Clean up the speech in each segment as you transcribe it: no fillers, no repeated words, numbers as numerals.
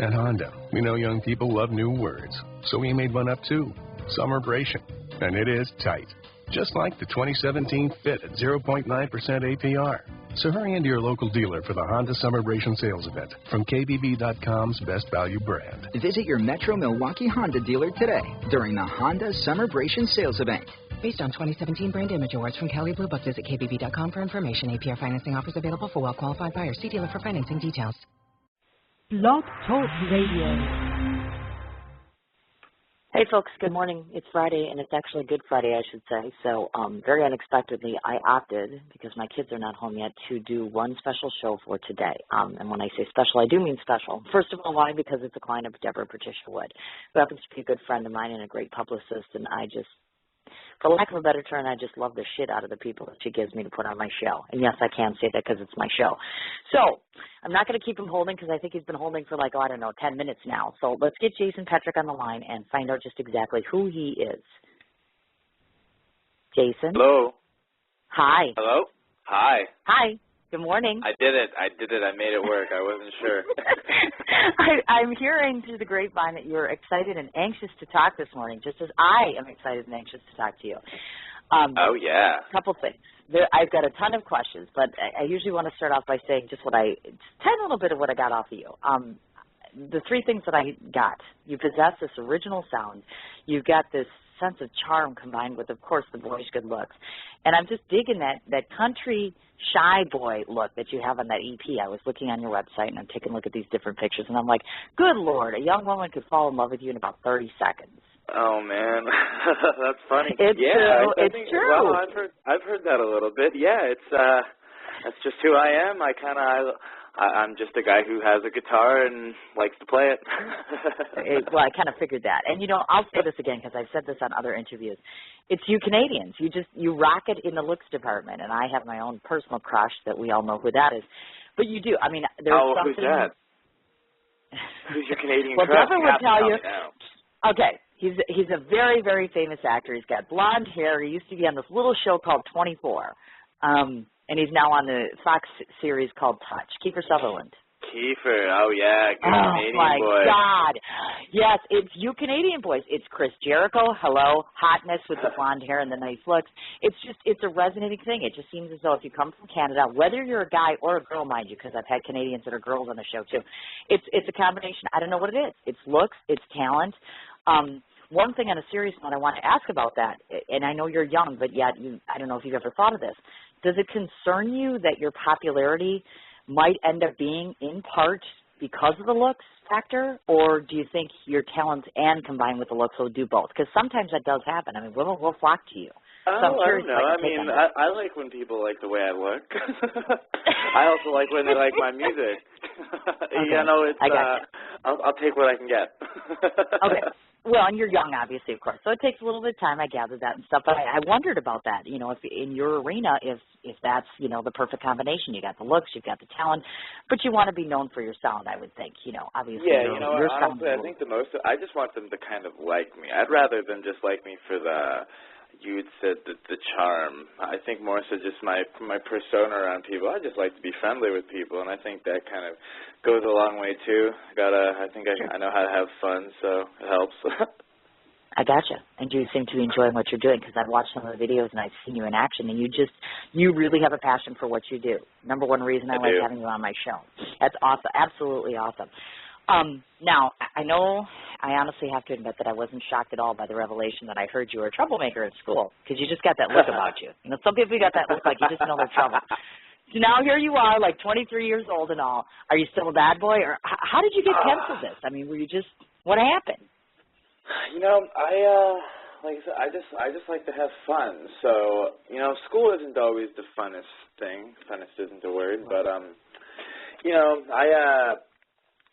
At Honda, we know young people love new words, so we made one up too, Summerbration. And it is tight, just like the 2017 Fit at 0.9% APR. So hurry into your local dealer for the Honda Summerbration sales event from KBB.com's best value brand. Visit your Metro Milwaukee Honda dealer today during the Honda Summerbration sales event. Based on 2017 Brand Image Awards from Kelly Blue Book, visit KBB.com for information. APR financing offers available for well-qualified buyers. See dealer for financing details. Blog Talk Radio. Hey, folks, good morning. It's Friday, and it's actually Good Friday, I should say. So very unexpectedly, I opted, because my kids are not home yet, to do one special show for today. And when I say special, I do mean special. First of all, why? Because it's a client of Deborah Patricia Wood, who happens to be a good friend of mine and a great publicist, and I just, for lack of a better term, I just love the shit out of the people that she gives me to put on my show. And yes, I can say that because it's my show. So I'm not going to keep him holding because I think he's been holding for 10 minutes now. So let's get Jason Petric on the line and find out just exactly who he is. Jason? Hello. Hi. Hello. Hi. Hi. Good morning. I did it. I made it work. I wasn't sure. I'm hearing through the grapevine that you're excited and anxious to talk this morning, just as I am excited and anxious to talk to you. Oh, yeah. A couple things. I've got a ton of questions, but I usually want to start off by saying just tell a little bit of what I got off of you. The three things that I got: you possess this original sound, you've got this sense of charm combined with, of course, the boyish good looks. And I'm just digging that country shy boy look that you have on that EP. I was looking on your website, and I'm taking a look at these different pictures, and I'm like, good Lord, a young woman could fall in love with you in about 30 seconds. Oh, man. That's funny. It's true. It's true. Well, I've heard that a little bit. Yeah, that's just who I am. I'm just a guy who has a guitar and likes to play it. Well, I kind of figured that. And, I'll say this again because I've said this on other interviews. It's you Canadians. You rock it in the looks department. And I have my own personal crush that we all know who that is. But you do. I mean, there's something. Who's that? Who's your Canadian crush? Well, Deborah would tell you. Okay. He's a very, very famous actor. He's got blonde hair. He used to be on this little show called 24. And he's now on the Fox series called Touch. Kiefer Sutherland. Kiefer, oh yeah, good Canadian boy. Oh my God. Yes, it's you Canadian boys. It's Chris Jericho, hello, hotness with the blonde hair and the nice looks. It's a resonating thing. It just seems as though if you come from Canada, whether you're a guy or a girl, mind you, because I've had Canadians that are girls on the show too, it's a combination. I don't know what it is. It's looks, it's talent. One thing on a serious note I want to ask about that, and I know you're young, but yet I don't know if you've ever thought of this. Does it concern you that your popularity might end up being in part because of the looks factor, or do you think your talent and combined with the looks will do both? Because sometimes that does happen. I mean, women will flock to you. So I don't know. I like when people like the way I look. I also like when they like my music. Okay. I gotcha. I'll take what I can get. Okay. Well, and you're young, obviously, of course, so it takes a little bit of time. I gathered that and stuff, but I wondered about that. If in your arena, if that's the perfect combination, you got the looks, you've got the talent, but you want to be known for your sound. I would think, obviously. Yeah, honestly, I think I just want them to kind of like me. I'd rather than just like me for you had said the charm. I think more so just my persona around people. I just like to be friendly with people, and I think that kind of goes a long way too. I know how to have fun, so it helps. I gotcha. And you seem to be enjoying what you're doing because I've watched some of the videos and I've seen you in action, and you really have a passion for what you do. Number one reason I like having you on my show. That's awesome. Absolutely awesome. Now, I honestly have to admit that I wasn't shocked at all by the revelation that I heard you were a troublemaker at school, because you just got that look about you. Some people got that look like you just know they're trouble. So now here you are, like 23 years old and all. Are you still a bad boy, or how did you get penciled this? I mean, what happened? I just like to have fun. So, school isn't always the funnest thing. Funnest isn't the word, but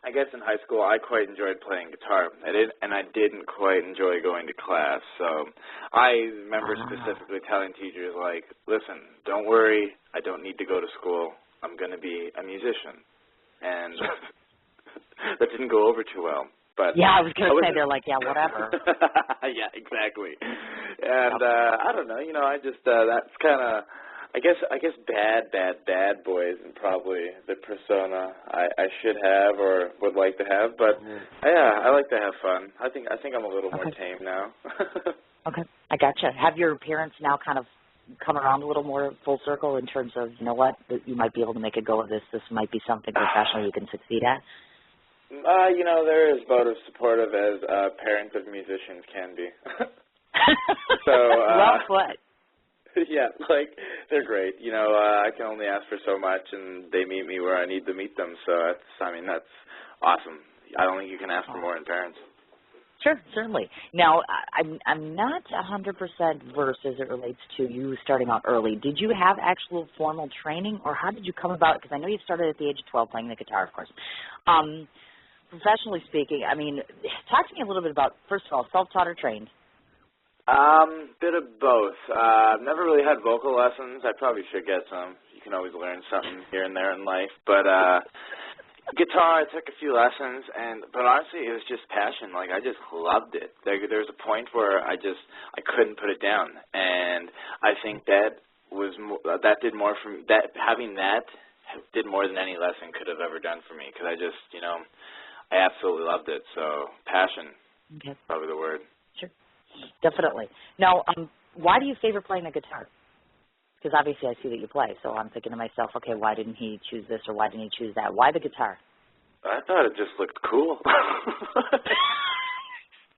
I guess in high school I quite enjoyed playing guitar. I didn't quite enjoy going to class. So I remember specifically telling teachers, like, listen, don't worry, I don't need to go to school. I'm going to be a musician. And that didn't go over too well. But yeah, I was going to say, they're like, yeah, whatever. Yeah, exactly. And I don't know, I just that's kind of I guess bad boys and probably the persona I should have or would like to have, but yeah, I like to have fun. I think I'm a little more tame now. Okay, I gotcha. Have your parents now kind of come around a little more full circle in terms of, you know what, that you might be able to make a go of this. This might be something professional you can succeed at? You know, they're as about as supportive as parents of musicians can be. So, well put. Yeah, like, they're great. You know, I can only ask for so much, and they meet me where I need to meet them. So, that's awesome. I don't think you can ask for more in parents. Sure, certainly. Now, I'm not 100% versed as it relates to you starting out early. Did you have actual formal training, or how did you come about? Because I know you started at the age of 12 playing the guitar, of course. Professionally speaking, I mean, talk to me a little bit about, first of all, self-taught or trained? Bit of both. I've never really had vocal lessons. I probably should get some. You can always learn something here and there in life. But guitar, I took a few lessons, but honestly, it was just passion. Like, I just loved it. There was a point where I couldn't put it down, and I think having that did more than any lesson could have ever done for me, because I just, you know, I absolutely loved it. So passion, probably the word. Sure. Definitely. Now, why do you favor playing the guitar? Because obviously I see that you play, so I'm thinking to myself, okay, why didn't he choose this or why didn't he choose that? Why the guitar? I thought it just looked cool.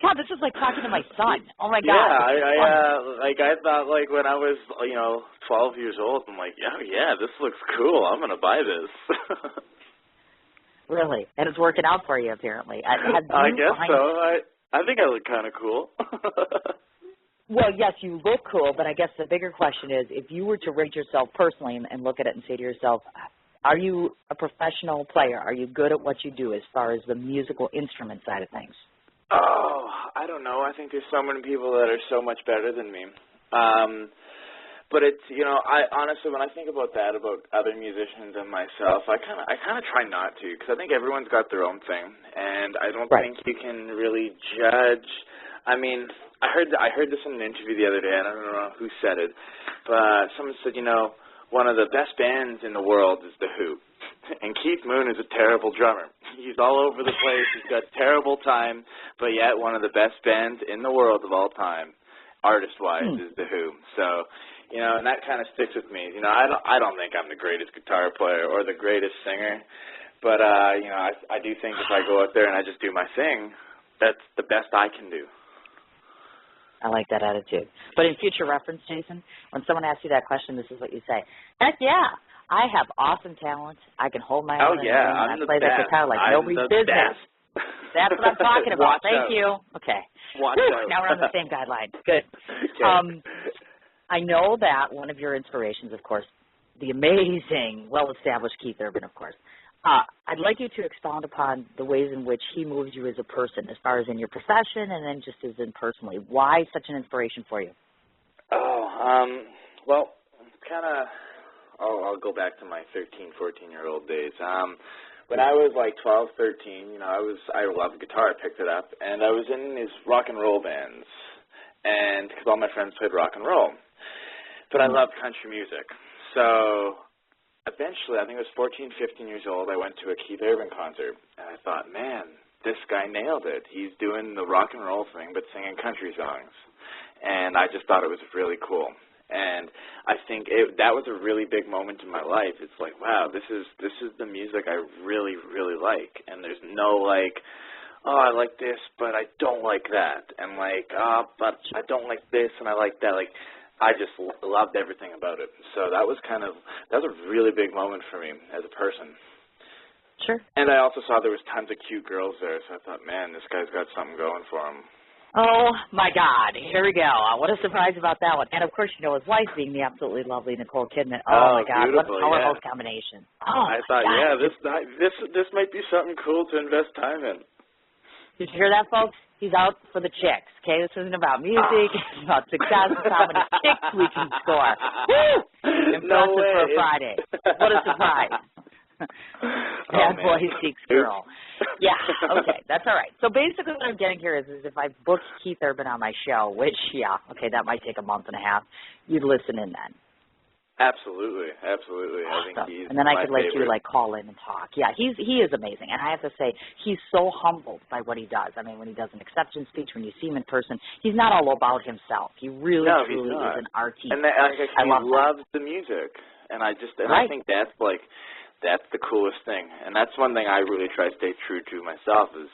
God, this is like talking to my son. Oh, my God. Yeah, I thought, like, when I was, 12 years old, I'm like, yeah, this looks cool. I'm going to buy this. Really? And it's working out for you, apparently. I guess so. I think I look kind of cool. Well, yes, you look cool, but I guess the bigger question is, if you were to rate yourself personally and look at it and say to yourself, are you a professional player? Are you good at what you do as far as the musical instrument side of things? Oh, I don't know. I think there's so many people that are so much better than me. But it's, I honestly, when I think about that, about other musicians and myself, I kind of try not to, because I think everyone's got their own thing, and I don't think you can really judge. I mean, I heard this in an interview the other day, and I don't know who said it, but someone said, one of the best bands in the world is The Who, and Keith Moon is a terrible drummer. He's all over the place. He's got terrible time, but yet one of the best bands in the world of all time, artist-wise, is The Who. So, and that kind of sticks with me. I don't think I'm the greatest guitar player or the greatest singer, but, I do think if I go out there and I just do my thing, that's the best I can do. I like that attitude. But in future reference, Jason, when someone asks you that question, this is what you say. Heck yeah, I have awesome talent. I can hold my own. Oh, yeah, I play that guitar like nobody's business. That's what I'm talking about. Thank you. Okay. Now we're on the same guideline. Good. Okay. I know that one of your inspirations, of course, the amazing, well-established Keith Urban, of course. I'd like you to expound upon the ways in which he moves you as a person, as far as in your profession and then just as in personally. Why such an inspiration for you? Well, I'll go back to my 13, 14-year-old days. When I was like 12, 13, I loved guitar. I picked it up, and I was in these rock and roll bands, and because all my friends played rock and roll. But I loved country music. So eventually, I think I was 14, 15 years old, I went to a Keith Urban concert, and I thought, man, this guy nailed it. He's doing the rock and roll thing, but singing country songs. And I just thought it was really cool. And I think that was a really big moment in my life. It's like, wow, this is the music I really, really like. And there's no like, oh, I like this, but I don't like that. And like, but I don't like this, and I like that. Like, I just loved everything about it. So that was a really big moment for me as a person. Sure. And I also saw there was tons of cute girls there, so I thought, man, this guy's got something going for him. Oh, my God. Here we go. What a surprise about that one. And, of course, his wife being the absolutely lovely Nicole Kidman. Oh, my God. What a powerhouse combination. Oh, I thought, yeah, this might be something cool to invest time in. Did you hear that, folks? He's out for the chicks, okay? This isn't about music. It's about success and how many chicks we can score. Woo! Impressive for a Friday. What a surprise. Bad boy seeks girl. Yeah, okay, that's all right. So basically what I'm getting here is if I booked Keith Urban on my show, which, that might take a month and a half, you'd listen in then. Absolutely. I Awesome. think he's and then I my could let favorite. you call in and talk. Yeah, he is amazing, and I have to say he's so humbled by what he does. I mean, when he does an acceptance speech, when you see him in person, he's not all about himself. He really truly is an artiste. And that, he loves the music, and I think that's the coolest thing, and that's one thing I really try to stay true to myself is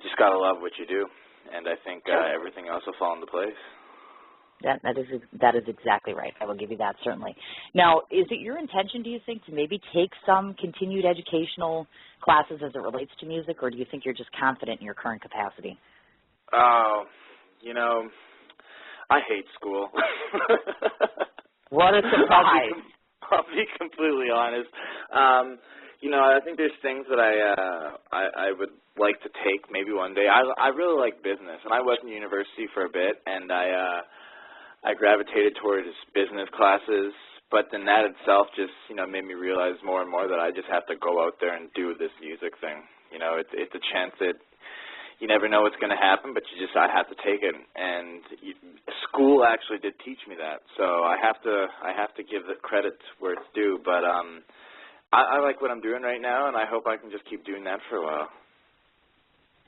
just gotta love what you do, and I think everything else will fall into place. That is exactly right. I will give you that, certainly. Now, is it your intention, do you think, to maybe take some continued educational classes as it relates to music, or do you think you're just confident in your current capacity? Oh, I hate school. What a surprise. I'll be completely honest. I think there's things that I would like to take maybe one day. I really like business, and I was in university for a bit, and I gravitated towards business classes, but then that itself just, made me realize more and more that I just have to go out there and do this music thing. It's a chance that you never know what's going to happen, but I have to take it. And school actually did teach me that, so I have to give the credit where it's due. But I like what I'm doing right now, and I hope I can just keep doing that for a while.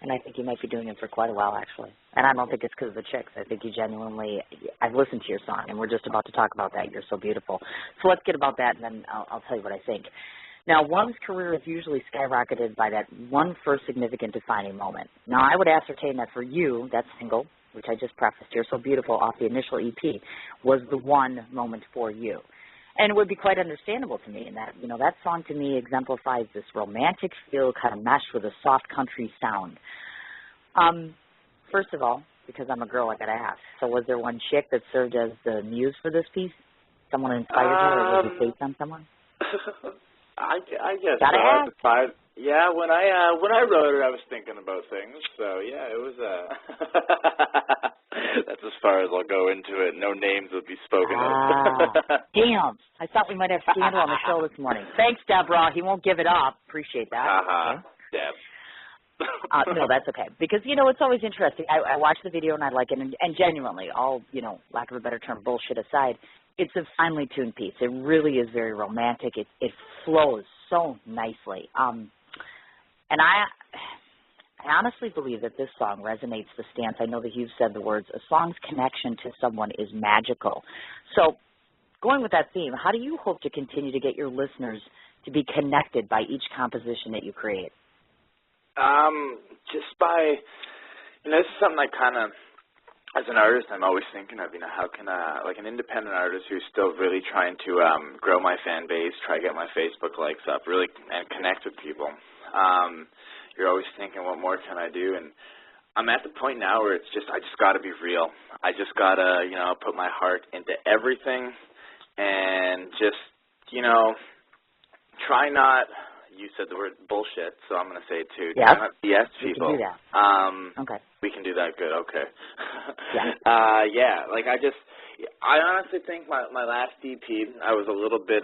And I think you might be doing it for quite a while, actually. And I don't think it's because of the chicks. I think you genuinely, I've listened to your song, and we're just about to talk about that. You're so beautiful. So let's get about that, and then I'll tell you what I think. Now, one's career is usually skyrocketed by that one first significant defining moment. Now, I would ascertain that for you, that single, which I just prefaced, You're So Beautiful, off the initial EP, was the one moment for you. And it would be quite understandable to me in that, that song to me exemplifies this romantic feel kind of meshed with a soft country sound. First of all, because I'm a girl, I got to ask. So was there one chick that served as the muse for this piece? Someone inspired you, or was it based on someone? I guess gotta ask. Yeah, when I wrote it, I was thinking about things. So yeah, it was. That's as far as I'll go into it. No names will be spoken of. Damn! I thought we might have scandal on the show this morning. Thanks, Deborah. He won't give it up. Appreciate that. Okay. Deb. No, that's okay. Because, it's always interesting. I watch the video and I like it. And genuinely, all, lack of a better term, bullshit aside, it's a finely tuned piece. It really is very romantic. It flows so nicely. And I honestly believe that this song resonates the stance. I know that you've said the words, a song's connection to someone is magical. So going with that theme, how do you hope to continue to get your listeners to be connected by each composition that you create? Just by, this is something I kind of, as an artist, I'm always thinking of, how can like an independent artist who's still really trying to grow my fan base, try to get my Facebook likes up, really, and connect with people. You're always thinking, what more can I do? And I'm at the point now where it's just, I just got to be real. I just got to, put my heart into everything and just, try not, you said the word bullshit, so I'm going to say it too. Yes. Try not to BS people. We can do that. Okay. We can do that. Good. Okay. Yeah. Yeah. Like I honestly think my last EP, I was a little bit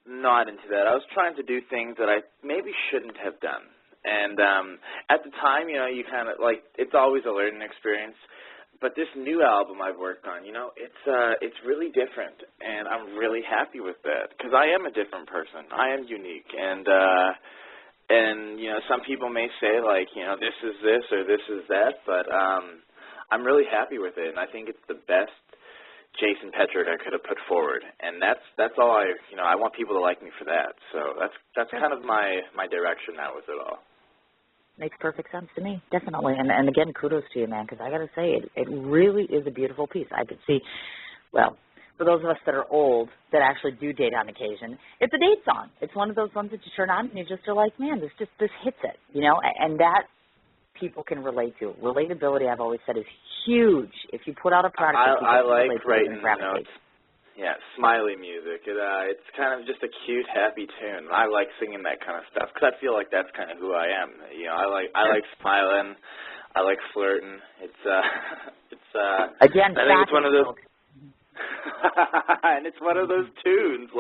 not into that. I was trying to do things that I maybe shouldn't have done. And at the time, you kind of it's always a learning experience. But this new album I've worked on, it's really different, and I'm really happy with that because I am a different person. I am unique, and some people may say this is this or this is that, but I'm really happy with it, and I think it's the best Jason Petric I could have put forward, and that's all I want people to like me for that. So that's kind of my direction now with it all. Makes perfect sense to me, definitely. And again, kudos to you, man, because I got to say, it really is a beautiful piece. I could see, well, for those of us that are old, that actually do date on occasion, it's a date song. It's one of those ones that you turn on and you just are like, man, this hits it, and that people can relate to. Relatability, I've always said, is huge. If you put out a product that people I can like relate to, writing notes. Yeah, smiley music. It's kind of just a cute, happy tune. I like singing that kind of stuff because I feel like that's kind of who I am. I like smiling. I like flirting. Again, I think it's one of those. And it's one of those tunes.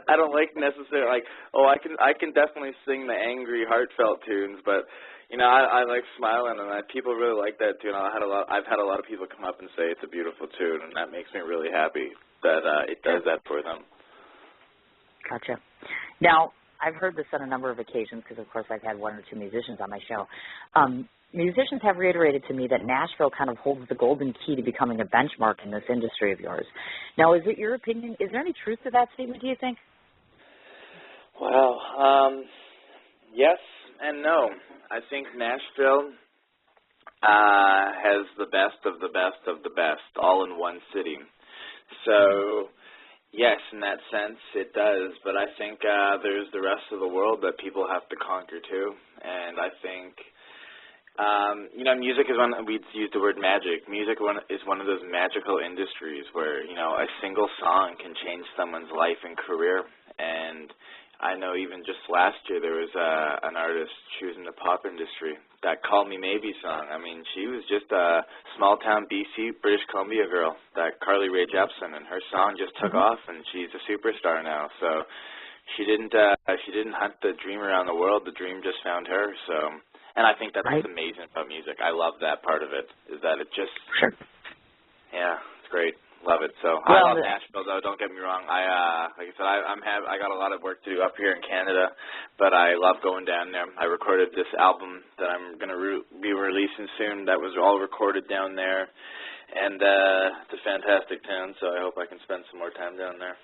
I don't like necessarily I can definitely sing the angry, heartfelt tunes, but I like smiling, and people really like that tune. I've had a lot of people come up and say it's a beautiful tune, and that makes me really happy. that it does that for them. Gotcha. Now, I've heard this on a number of occasions because, of course, I've had one or two musicians on my show. Musicians have reiterated to me that Nashville kind of holds the golden key to becoming a benchmark in this industry of yours. Now, is it your opinion? Is there any truth to that statement, do you think? Well, yes and no. I think Nashville has the best of the best of the best all in one city. So, yes, in that sense, it does. But I think there's the rest of the world that people have to conquer, too. And I think, music is we use the word magic. Music is one of those magical industries where, a single song can change someone's life and career. And I know even just last year there was an artist, she was in the pop industry, that Call Me Maybe song. I mean, she was just a small-town BC, British Columbia girl, that Carly Rae Jepsen, and her song just took off, and she's a superstar now. So she didn't hunt the dream around the world. The dream just found her. So, and I think that's what's amazing about music. I love that part of it, is that it just, yeah, it's great. Love it. So I love Nashville, though. Don't get me wrong. Like I said, I got a lot of work to do up here in Canada, but I love going down there. I recorded this album that I'm going to be releasing soon. That was all recorded down there, and it's a fantastic town. So I hope I can spend some more time down there.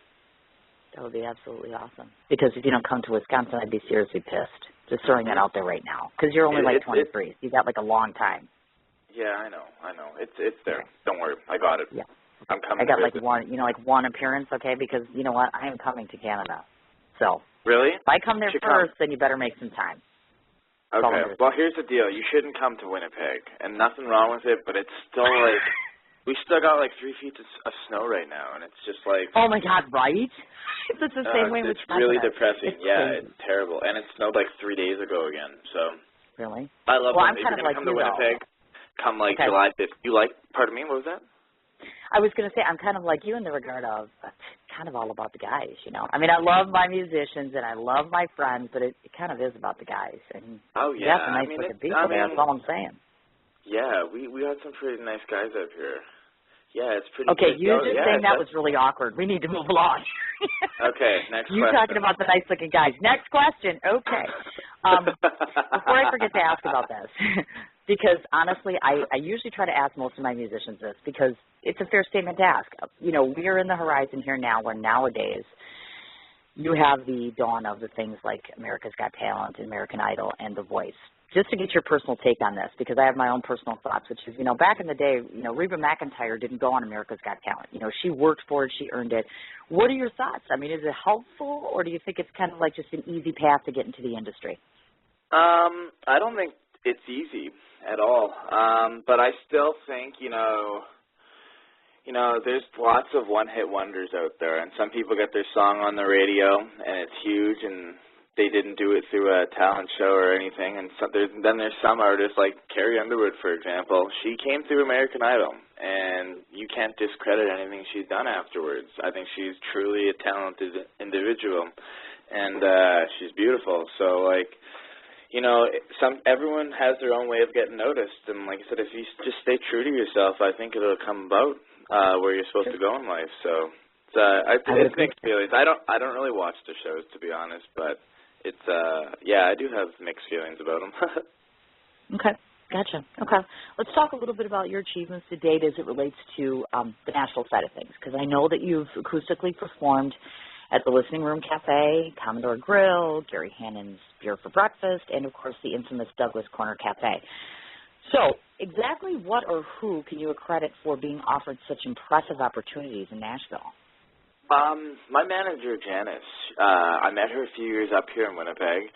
That would be absolutely awesome. Because if you don't come to Wisconsin, I'd be seriously pissed. Just throwing that out there right now. Because you're only like 23. So you got like a long time. Yeah, I know. It's there. Okay. Don't worry. I got it. Yeah. I'm coming. I got like one appearance, okay? Because you know what? I am coming to Canada. So really, if I come there first, then you better make some time. Okay. Well, here's the deal. You shouldn't come to Winnipeg, and nothing wrong with it, but it's still like we still got like 3 feet of snow right now, and it's just like. Oh my God! Right? It's the same way with Canada. It's really depressing. It's terrible, and it snowed like 3 days ago again. So. Really? I love. Well, I'm kind of like come to Winnipeg. Come like July 5th. You like? Pardon me. What was that? I was going to say, I'm kind of like you in the regard of kind of all about the guys, I mean, I love my musicians and I love my friends, but it kind of is about the guys. And you have some nice looking people there, that's all I'm saying. Yeah, we got some pretty nice guys up here. Yeah, it's pretty okay, good. You just saying that was really awkward. We need to move along. Okay, next question. You talking about the nice looking guys. Next question. Okay. Before I forget to ask about this, because honestly, I usually try to ask most of my musicians this because it's a fair statement to ask. We are in the horizon here now where nowadays you have the dawn of the things like America's Got Talent, American Idol, and The Voice. Just to get your personal take on this, because I have my own personal thoughts, which is, back in the day, Reba McEntire didn't go on America's Got Talent. She worked for it, she earned it. What are your thoughts? I mean, is it helpful, or do you think it's kind of like just an easy path to get into the industry? I don't think it's easy at all. But I still think, there's lots of one-hit wonders out there, and some people get their song on the radio, and it's huge, and they didn't do it through a talent show or anything. And then there's some artists, like Carrie Underwood, for example. She came through American Idol, and you can't discredit anything she's done afterwards. I think she's truly a talented individual, and she's beautiful. So, everyone has their own way of getting noticed. And like I said, if you just stay true to yourself, I think it'll come about where you're supposed to go in life. So it's mixed feelings. I don't really watch the shows, to be honest, but it's I do have mixed feelings about them. Okay, gotcha. Okay, let's talk a little bit about your achievements to date as it relates to the national side of things, because I know that you've acoustically performed at the Listening Room Cafe, Commodore Grill, Gary Hannon's Beer for Breakfast, and, of course, the infamous Douglas Corner Cafe. So exactly what or who can you accredit for being offered such impressive opportunities in Nashville? My manager, Janice, I met her a few years up here in Winnipeg,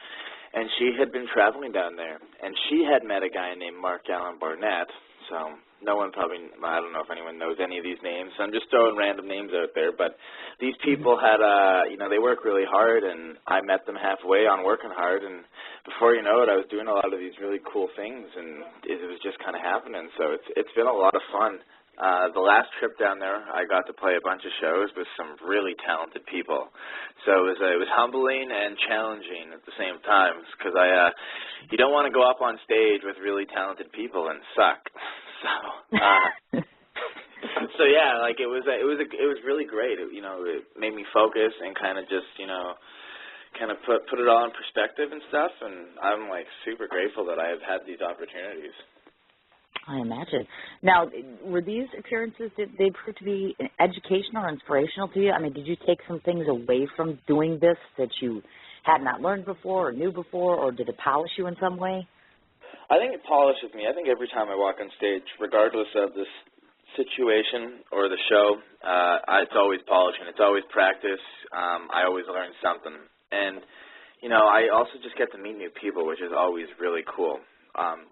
and she had been traveling down there, and she had met a guy named Mark Allen Barnett, so no one probably, I don't know if anyone knows any of these names, so I'm just throwing random names out there, but these people had, they work really hard, and I met them halfway on working hard, and before you know it, I was doing a lot of these really cool things, and it was just kind of happening, so it's been a lot of fun. The last trip down there, I got to play a bunch of shows with some really talented people. So it was humbling and challenging at the same time, because you don't want to go up on stage with really talented people and suck. So So yeah, like it was really great. It made me focus and kind of just kind of put it all in perspective and stuff. And I'm like super grateful that I have had these opportunities. I imagine. Now, were these appearances, did they prove to be educational or inspirational to you? I mean, did you take some things away from doing this that you had not learned before or knew before, or did it polish you in some way? I think it polishes me. I think every time I walk on stage, regardless of this situation or the show, it's always polishing. It's always practice. I always learn something. And, I also just get to meet new people, which is always really cool.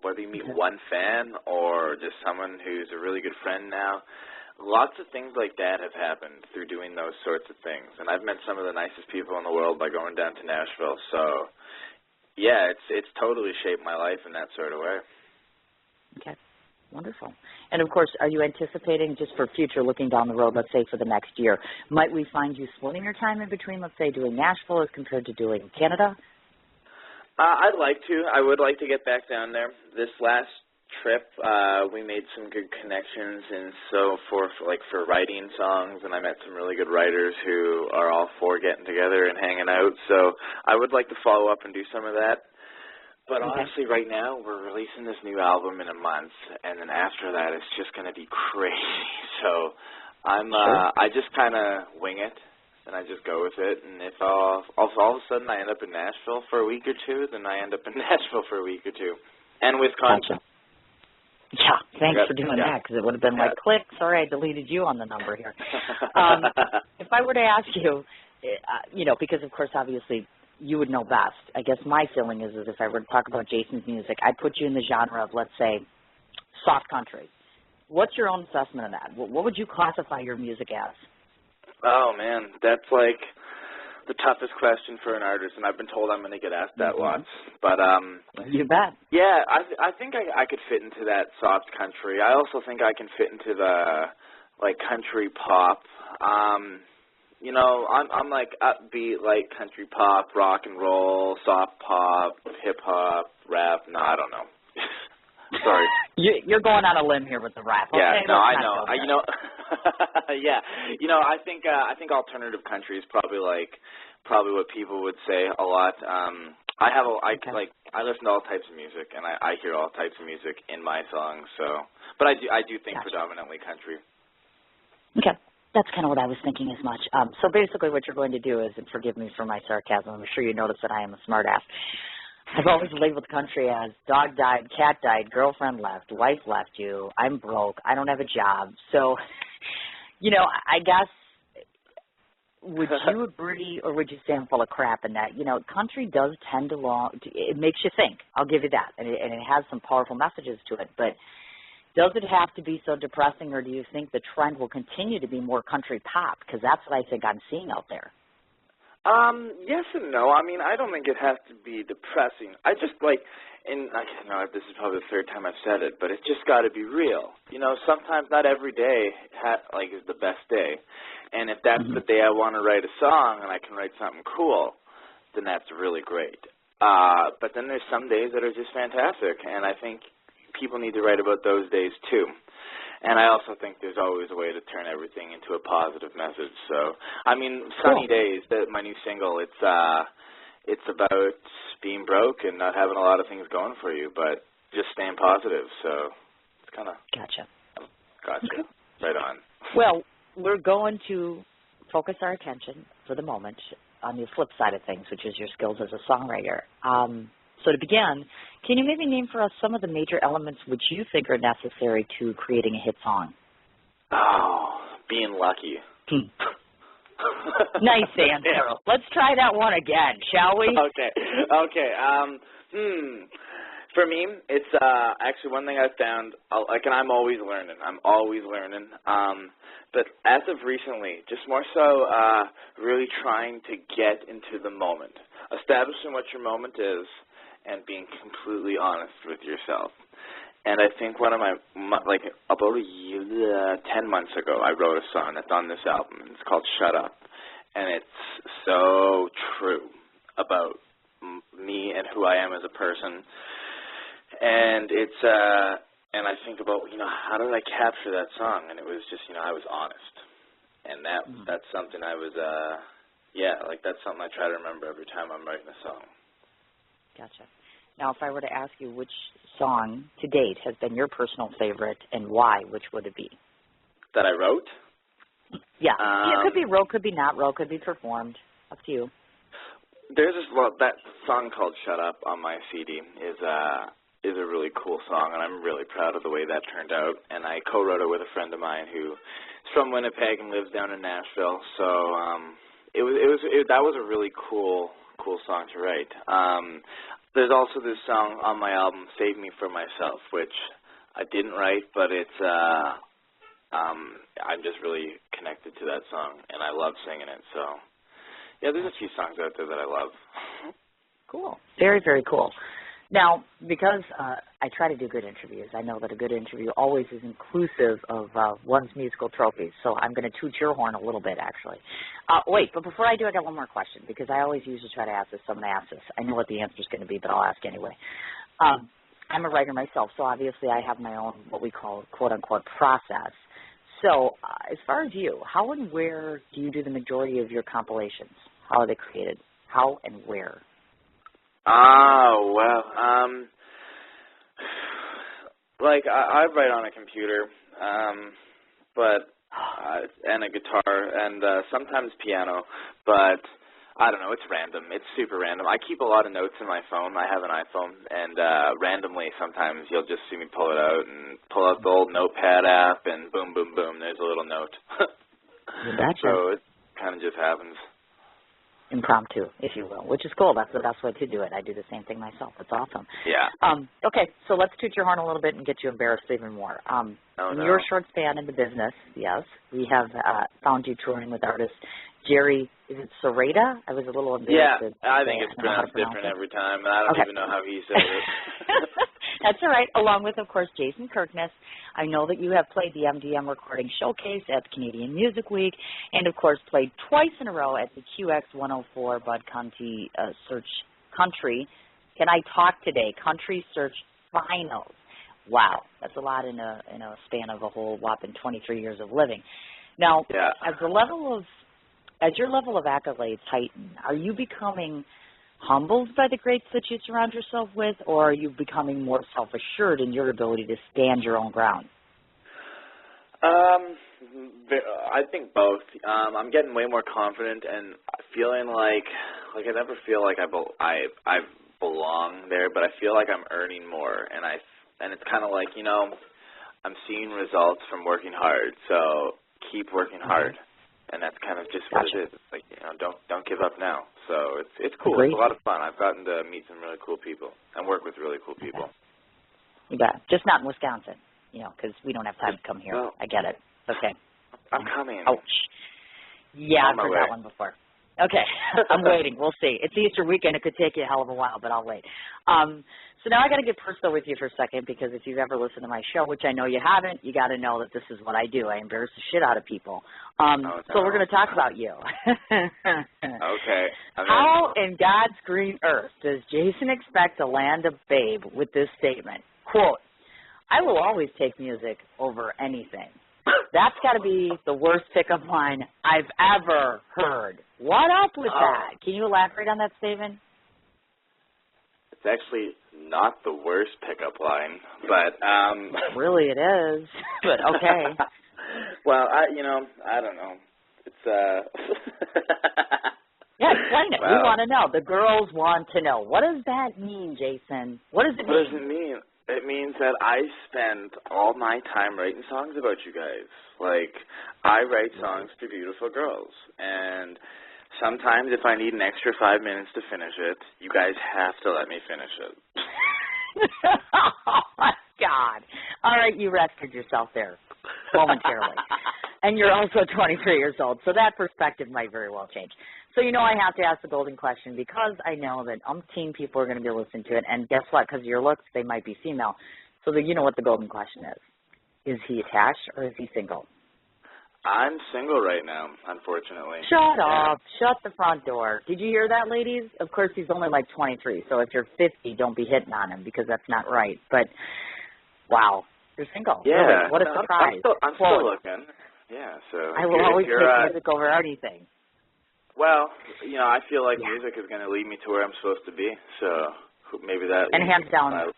Whether you meet one fan or just someone who's a really good friend now, lots of things like that have happened through doing those sorts of things. And I've met some of the nicest people in the world by going down to Nashville. So, yeah, it's totally shaped my life in that sort of way. Okay. Wonderful. And, of course, are you anticipating, just for future looking down the road, let's say for the next year, might we find you splitting your time in between, let's say, doing Nashville as compared to doing Canada? I'd like to. I would like to get back down there. This last trip, we made some good connections, and so for writing songs, and I met some really good writers who are all for getting together and hanging out. So I would like to follow up and do some of that. But honestly, right now, we're releasing this new album in a month, and then after that, it's just going to be crazy. So I just kind of wing it, and I just go with it. And if all of a sudden I end up in Nashville for a week or two, then I end up in Nashville for a week or two. And Wisconsin. Gotcha. Yeah, thanks for doing that, because it would have been like, click, sorry, I deleted you on the number here. If I were to ask you, because, of course, obviously, you would know best. I guess my feeling is if I were to talk about Jason's music, I'd put you in the genre of, let's say, soft country. What's your own assessment of that? What would you classify your music as? Oh, man, that's like the toughest question for an artist, and I've been told I'm going to get asked that lots. But you bet. Yeah, I think I could fit into that soft country. I also think I can fit into the country pop. I'm like upbeat, like country pop, rock and roll, soft pop, hip hop, rap. No, I don't know. Sorry. You're going on a limb here with the rap. Okay, yeah, no, I know. Yeah, I think alternative country is probably what people would say a lot. I listen to all types of music, and I hear all types of music in my songs. So, but I do think predominantly country. Okay. That's kind of what I was thinking as much. So basically what you're going to do is, and forgive me for my sarcasm, I'm sure you notice that I am a smartass. I've always labeled country as dog died, cat died, girlfriend left, wife left you, I'm broke, I don't have a job. So, I guess, would you agree or would you say I'm full of crap in that, country does tend to it makes you think, I'll give you that, and it has some powerful messages to it, but does it have to be so depressing, or do you think the trend will continue to be more country pop? Because that's what I think I'm seeing out there. Yes and no. I mean, I don't think it has to be depressing. I just and I know this is probably the third time I've said it, but it's just got to be real. Sometimes not every day is the best day. And if that's the day I want to write a song and I can write something cool, then that's really great. But then there's some days that are just fantastic, and I think people need to write about those days too. And I also think there's always a way to turn everything into a positive message. So, I mean, Sunny Days, my new single, it's about being broke and not having a lot of things going for you, but just staying positive. So it's kind of... Gotcha. Okay. Right on. Well, we're going to focus our attention for the moment on the flip side of things, which is your skills as a songwriter. So to begin, can you maybe name for us some of the major elements which you think are necessary to creating a hit song? Oh, being lucky. Nice answer. Yeah. Let's try that one again, shall we? Okay. For me, it's actually one thing I've found, and I'm always learning. But as of recently, just more so really trying to get into the moment. Establishing what your moment is, and being completely honest with yourself. And I think one of about 10 months ago, I wrote a song that's on this album, and it's called Shut Up. And it's so true about me and who I am as a person. And it's and I think about, how did I capture that song? And it was just, I was honest. And that's something I was, that's something I try to remember every time I'm writing a song. Gotcha. Now, if I were to ask you which song to date has been your personal favorite and why, which would it be? That I wrote? Yeah. It could be wrote, could be not wrote, could be performed. Up to you. There's that song called "Shut Up" on my CD is a really cool song, and I'm really proud of the way that turned out. And I co-wrote it with a friend of mine who is from Winnipeg and lives down in Nashville. So that was a really cool song to write. There's also this song on my album, "Save Me From Myself," which I didn't write, but it's I'm just really connected to that song, and I love singing it. So, yeah, there's a few songs out there that I love. Cool. Very, very cool. Now, because I try to do good interviews, I know that a good interview always is inclusive of one's musical trophies, so I'm going to toot your horn a little bit, actually. Wait, but before I do, I got one more question, because I always usually try to ask this. So I'm going to ask this. I know what the answer is going to be, but I'll ask anyway. I'm a writer myself, so obviously I have my own, what we call, quote-unquote, process. So as far as you, how and where do you do the majority of your compilations? How are they created? How and where? Oh, well, I write on a computer, and a guitar, and sometimes piano, but I don't know, it's random. It's super random. I keep a lot of notes in my phone. I have an iPhone, and randomly sometimes you'll just see me pull it out and pull out the old Notepad app, and boom, boom, boom, there's a little note. Gotcha. So it kind of just happens. Impromptu, if you will, which is cool. That's the best way to do it. I do the same thing myself. It's awesome. Yeah. Okay, so let's toot your horn a little bit and get you embarrassed even more. In your short span in the business, yes, we have found you touring with artist Jerry, is it Serrata? I was a little embarrassed. Yeah, I think it's pronounced different every time, and I don't even know how he says it. That's all right, along with, of course, Jason Kirkness. I know that you have played the MDM Recording Showcase at the Canadian Music Week and, of course, played twice in a row at the QX 104 Bud County Search Country. Can I talk today? Country Search Finals. Wow, that's a lot in a span of a whole whopping 23 years of living. Now, as your level of accolades heighten, are you becoming humbled by the greats that you surround yourself with, or are you becoming more self-assured in your ability to stand your own ground? I think both. I'm getting way more confident and feeling like I never feel like I belong there, but I feel like I'm earning more, and it's kind of like, I'm seeing results from working hard, so keep working hard. And that's kind of just what it is. It's like, don't give up now. So it's cool. Great. It's a lot of fun. I've gotten to meet some really cool people and work with really cool people. You bet. Just not in Wisconsin, because we don't have time to come here. Well, I get it. Okay. I'm coming. Ouch. Yeah, I've heard that one before. Okay. I'm waiting. We'll see. It's Easter weekend. It could take you a hell of a while, but I'll wait. So now I got to get personal with you for a second, because if you've ever listened to my show, which I know you haven't, you got to know that this is what I do. I embarrass the shit out of people. So we're going to talk about you. Okay. How in God's green earth does Jason expect to land a babe with this statement? Quote, I will always take music over anything. That's got to be the worst pickup line I've ever heard. What up with that? Can you elaborate on that statement? It's actually not the worst pickup line, but really it is. But okay. Well, I don't know. It's Yeah, explain it. Well, we want to know. The girls want to know. What does that mean, Jason? What does it mean? What does it mean? It means that I spend all my time writing songs about you guys. Like, I write songs to beautiful girls, and sometimes if I need an extra 5 minutes to finish it, you guys have to let me finish it. Oh, my God. All right, you rescued yourself there momentarily. And you're also 23 years old, so that perspective might very well change. So I have to ask the golden question, because I know that umpteen people are going to be listening to it, and guess what? Because of your looks, they might be female. So you know what the golden question is. Is he attached or is he single? I'm single right now, unfortunately. Shut up. Shut the front door. Did you hear that, ladies? Of course, he's only like 23, so if you're 50, don't be hitting on him, because that's not right. But, wow. You're single. Yeah. Really? What a No, surprise. I'm still looking. Yeah, so. I will always pick music over anything. Well, I feel like music is going to lead me to where I'm supposed to be, so maybe that. And hands down,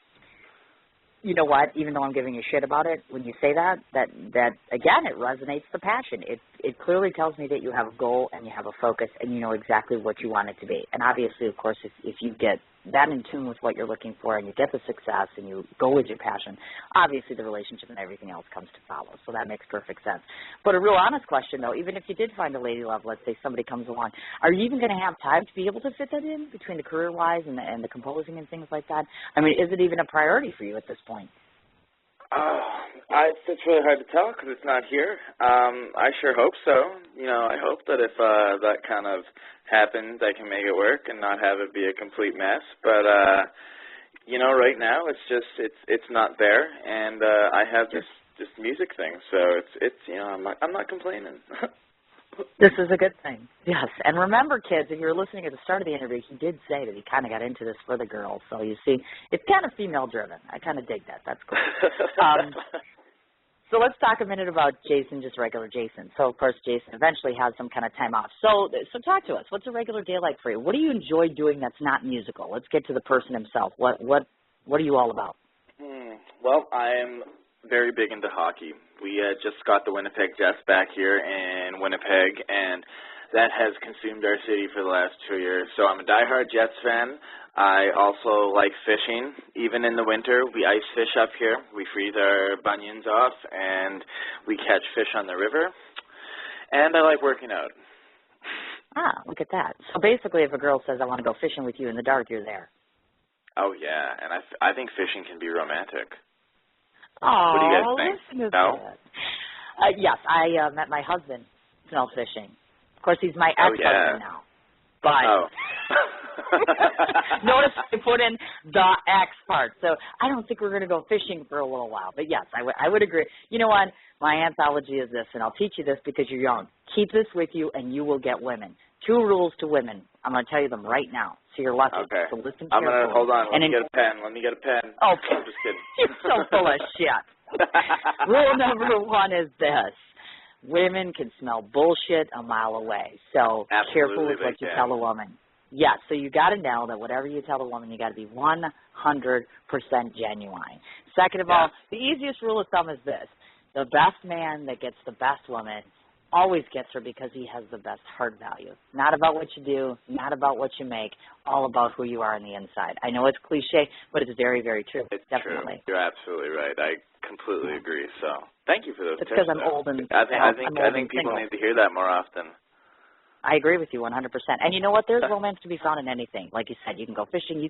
you know what? Even though I'm giving you shit about it, when you say that again, it resonates the passion. It clearly tells me that you have a goal and you have a focus and you know exactly what you want it to be. And obviously, of course, if you get that in tune with what you're looking for and you get the success and you go with your passion, obviously the relationship and everything else comes to follow. So that makes perfect sense. But a real honest question, though, even if you did find a lady love, let's say somebody comes along, are you even going to have time to be able to fit that in between the career-wise and the composing and things like that? I mean, is it even a priority for you at this point? It's really hard to tell because it's not here. I sure hope so. I hope that if that kind of happens, I can make it work and not have it be a complete mess. But right now it's not there, and I have this music thing, so I'm not complaining. This is a good thing. Yes. And remember, kids, if you were listening at the start of the interview, he did say that he kind of got into this for the girls. So you see, it's kind of female-driven. I kind of dig that. That's cool. So let's talk a minute about Jason, just regular Jason. So, of course, Jason eventually has some kind of time off. So talk to us. What's a regular day like for you? What do you enjoy doing that's not musical? Let's get to the person himself. What are you all about? Well, I'm very big into hockey. We just got the Winnipeg Jets back here in Winnipeg, and that has consumed our city for the last 2 years. So I'm a diehard Jets fan. I also like fishing. Even in the winter, we ice fish up here. We freeze our bunions off, and we catch fish on the river. And I like working out. Ah, look at that. So basically, if a girl says, I want to go fishing with you in the dark, you're there. Oh, yeah, and I think fishing can be romantic. Oh, what do you guys think? Listen to that. Yes, I met my husband snow fishing. Of course, he's my ex-husband now. But notice I put in the X part. So I don't think we're going to go fishing for a little while. But, yes, I would agree. You know what? My anthology is this, and I'll teach you this because you're young. Keep this with you, and you will get women. 2 rules to women. I'm going to tell you them right now. So you're lucky. Okay. So listen I'm going to, hold on. Let me get a pen. Oh, I'm just kidding. You're so full of shit. Rule number 1 is this. Women can smell bullshit a mile away. So Absolutely, careful with what you tell a woman. Yes, so you got to know that whatever you tell a woman, you got to be 100% genuine. Second of all, the easiest rule of thumb is this. The best man that gets the best woman always gets her because he has the best heart value. Not about what you do, not about what you make, all about who you are on the inside. I know it's cliche, but it's very, very true. It's definitely true. You're absolutely right. I completely agree. So thank you for those tips. It's because I'm old and I think people need to hear that more often. I agree with you 100%. And you know what? There's romance to be found in anything. Like you said, you can go fishing.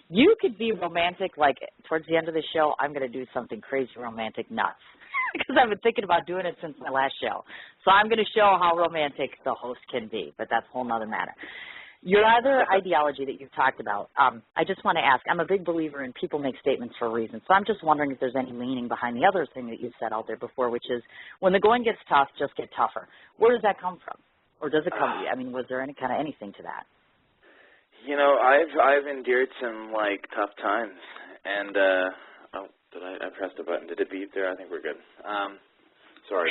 You could be romantic. Like towards the end of the show, I'm going to do something crazy romantic nuts. Because I've been thinking about doing it since my last show. So I'm going to show how romantic the host can be, but that's a whole other matter. Your other ideology that you've talked about, I just want to ask, I'm a big believer in people make statements for a reason, so I'm just wondering if there's any meaning behind the other thing that you've said out there before, which is when the going gets tough, just get tougher. Where does that come from? Or does it come, I mean, was there any kind of anything to that? I've endured some, tough times, and, I pressed a button. Did it beep there? I think we're good. Sorry.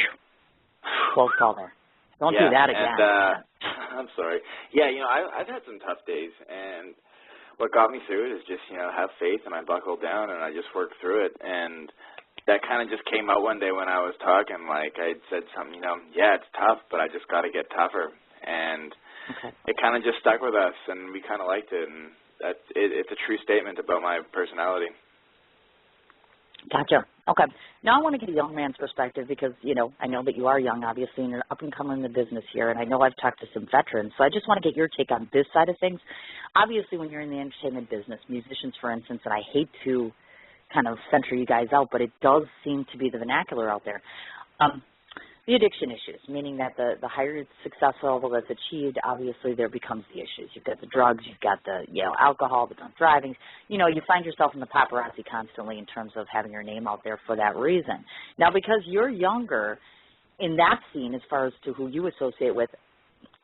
Close call there. Don't do that again. And, I'm sorry. Yeah, I've had some tough days, and what got me through it is just, have faith, and I buckled down, and I just worked through it, and that kind of just came out one day when I was talking, I said something, it's tough, but I just got to get tougher, and it kind of just stuck with us, and we kind of liked it, and it's a true statement about my personality. Gotcha. Okay. Now I want to get a young man's perspective because, I know that you are young, obviously, and you're up and coming in the business here, and I know I've talked to some veterans, so I just want to get your take on this side of things. Obviously, when you're in the entertainment business, musicians, for instance, and I hate to kind of center you guys out, but it does seem to be the vernacular out there. The addiction issues, meaning that the higher success level that's achieved, obviously there becomes the issues. You've got the drugs, you've got the alcohol, the drunk driving. You find yourself in the paparazzi constantly in terms of having your name out there for that reason. Now, because you're younger in that scene as far as to who you associate with,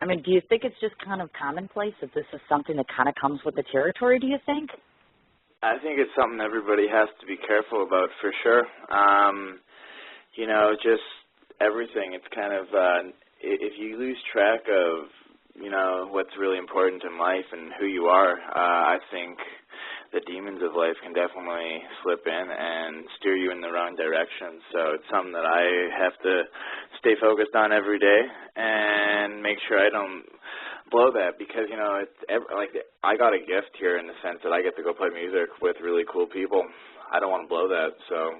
I mean, do you think it's just kind of commonplace that this is something that kind of comes with the territory, do you think? I think it's something everybody has to be careful about for sure. Just everything. It's kind of if you lose track of what's really important in life and who you are, I think the demons of life can definitely slip in and steer you in the wrong direction. So it's something that I have to stay focused on every day and make sure I don't blow that, because I got a gift here in the sense that I get to go play music with really cool people. I don't want to blow that. So,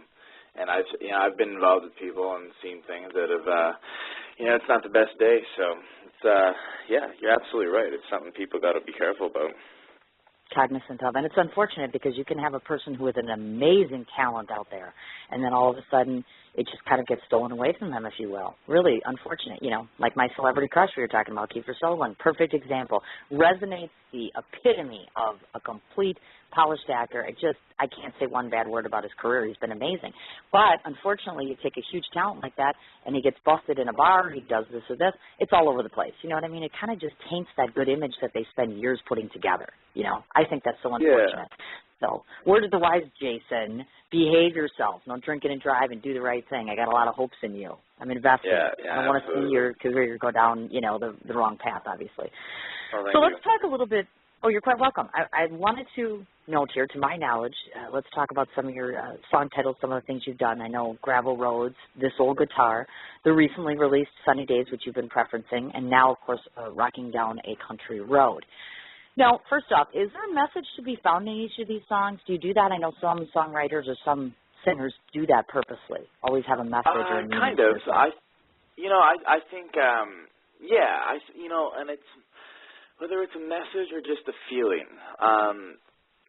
and I've been involved with people and seen things that have it's not the best day. So it's you're absolutely right. It's something people got to be careful about. Cognizant of. And it's unfortunate because you can have a person who has an amazing talent out there, and then all of a sudden it just kind of gets stolen away from them, if you will. Really unfortunate. Like my celebrity crush we were talking about, Kiefer Sutherland, perfect example. Resonates the epitome of a complete polished actor. I can't say one bad word about his career. He's been amazing. But unfortunately, you take a huge talent like that and he gets busted in a bar, he does this or this, it's all over the place. You know what I mean? It kind of just taints that good image that they spend years putting together. I think that's so unfortunate. Yeah. So, word of the wise, Jason, behave yourself. Don't drink and drive and do the right thing. I got a lot of hopes in you. I'm invested. Yeah, I don't want to see your career go down, the wrong path, obviously. Well, so let's talk a little bit. Oh, you're quite welcome. I wanted to note here, to my knowledge, let's talk about some of your song titles, some of the things you've done. I know Gravel Roads, This Old Guitar, the recently released Sunny Days, which you've been preferencing, and now, of course, Rocking Down a Country Road. Now, first off, is there a message to be found in each of these songs? Do you do that? I know some songwriters or some singers do that purposely, always have a message or a meaning. Kind of. I think, and it's, whether it's a message or just a feeling,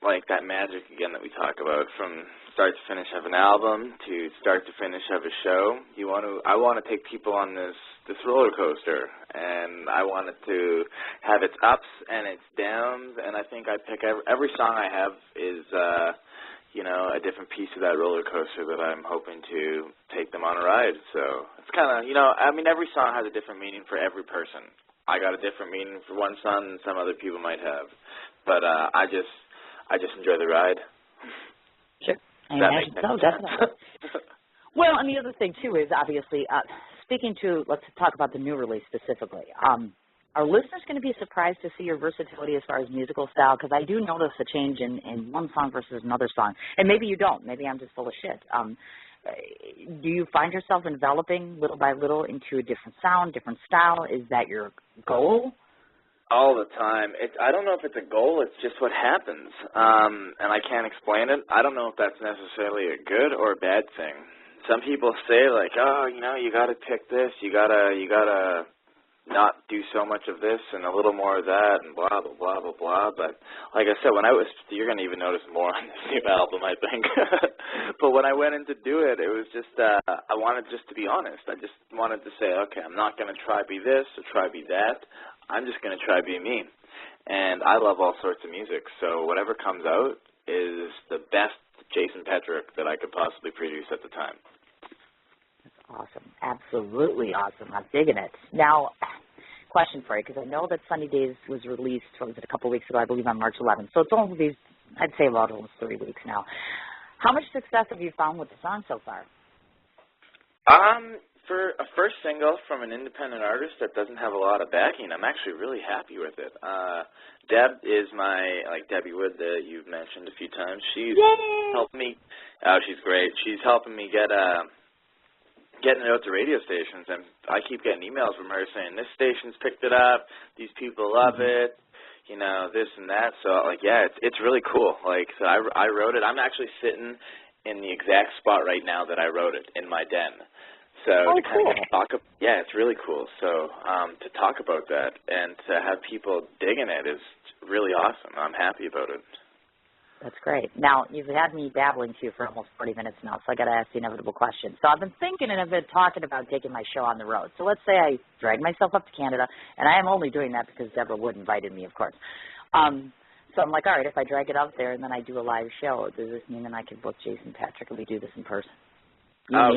like that magic, again, that we talk about, from start to finish of an album to start to finish of a show. I want to take people on this roller coaster, and I want it to have its ups and its downs, and I think I pick every song I have is, a different piece of that roller coaster that I'm hoping to take them on a ride. So it's kind of, every song has a different meaning for every person. I got a different meaning for one song than some other people might have, but I just enjoy the ride. Sure, I imagine so, definitely. Well, and the other thing too is obviously let's talk about the new release specifically. Are listeners going to be surprised to see your versatility as far as musical style? Because I do notice a change in one song versus another song, and maybe you don't. Maybe I'm just full of shit. Do you find yourself enveloping little by little into a different sound, different style? Is that your goal? All the time. I don't know if it's a goal. It's just what happens, and I can't explain it. I don't know if that's necessarily a good or a bad thing. Some people say like, oh, you got to pick this. You gotta not do so much of this and a little more of that and blah, blah, blah, blah, blah. But like I said, you're going to even notice more on this new album, I think. But when I went in to do it, it was just, I wanted just to be honest. I just wanted to say, okay, I'm not going to try be this or try be that. I'm just going to try be me. And I love all sorts of music. So whatever comes out is the best Jason Petric that I could possibly produce at the time. Awesome. Absolutely awesome. I'm digging it. Now, question for you, because I know that Sunny Days was released, a couple of weeks ago, I believe on March 11th. So it's only, I'd say about almost 3 weeks now. How much success have you found with the song so far? For a first single from an independent artist that doesn't have a lot of backing, I'm actually really happy with it. Deb is Debbie Wood that you've mentioned a few times. She's helped me. Oh, she's great. She's helping me getting it out to radio stations, and I keep getting emails from her saying, this station's picked it up, these people love it, this and that. So, it's really cool. So I wrote it. I'm actually sitting in the exact spot right now that I wrote it, in my den. So to kind of it's really cool. So to talk about that and to have people digging it is really awesome. I'm happy about it. That's great. Now, you've had me babbling to you for almost 40 minutes now, so I got to ask the inevitable question. So I've been thinking and I've been talking about taking my show on the road. So let's say I drag myself up to Canada, and I am only doing that because Deborah Wood invited me, of course. So I'm like, all right, if I drag it out there and then I do a live show, does this mean that I can book Jason Petric and we do this in person? Live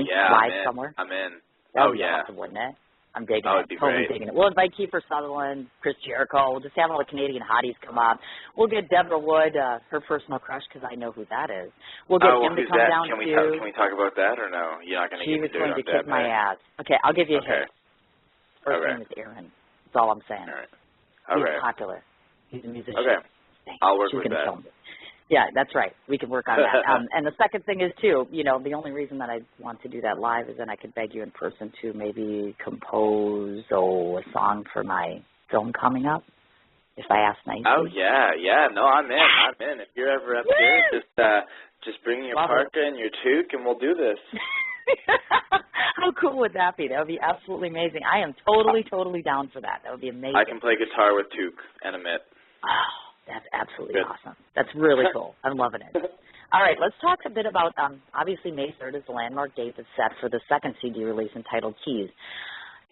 somewhere? I'm in. That would be awesome, wouldn't it? I'm digging That it. would be Totally great. digging it. We'll invite Kiefer Sutherland, Chris Jericho. We'll just have all the Canadian hotties come up. We'll get Deborah Wood, her personal crush, because I know who that is. We'll get him to who's come that? down Can we too. can we talk about that or no? You're not going to She get was to do it going on to kick Dad my Night? ass. Okay, I'll give you a Okay. hint. First Okay. name is Aaron. That's all I'm saying. All right. He's Okay. popular. He's a musician. Okay. I'll work She's with gonna that. film it. Yeah, that's right. We can work on that. And the second thing is, too, the only reason that I want to do that live is then I could beg you in person to maybe compose a song for my film coming up, if I ask nicely. Oh, yeah. No, I'm in. If you're ever up here, just bring your parka and your toque, and we'll do this. How cool would that be? That would be absolutely amazing. I am totally down for that. That would be amazing. I can play guitar with toque and a mitt. Oh, that's absolutely awesome. That's really cool. I'm loving it. All right, let's talk a bit about, obviously May 3rd is the landmark date that's set for the second CD release entitled Keys.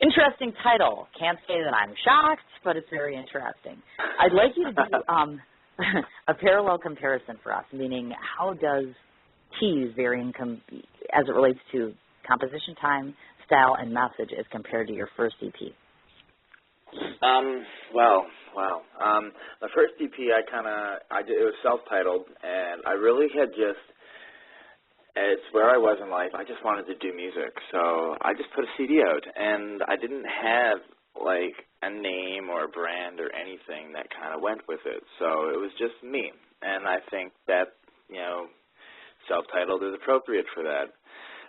Interesting title. Can't say that I'm shocked, but it's very interesting. I'd like you to do a parallel comparison for us, meaning how does Keys vary as it relates to composition time, style, and message as compared to your first EP? Wow. My first EP, it was self-titled, and I really had it's where I was in life. I just wanted to do music, so I just put a CD out, and I didn't have, like, a name or a brand or anything that kind of went with it, so it was just me, and I think that, self-titled is appropriate for that.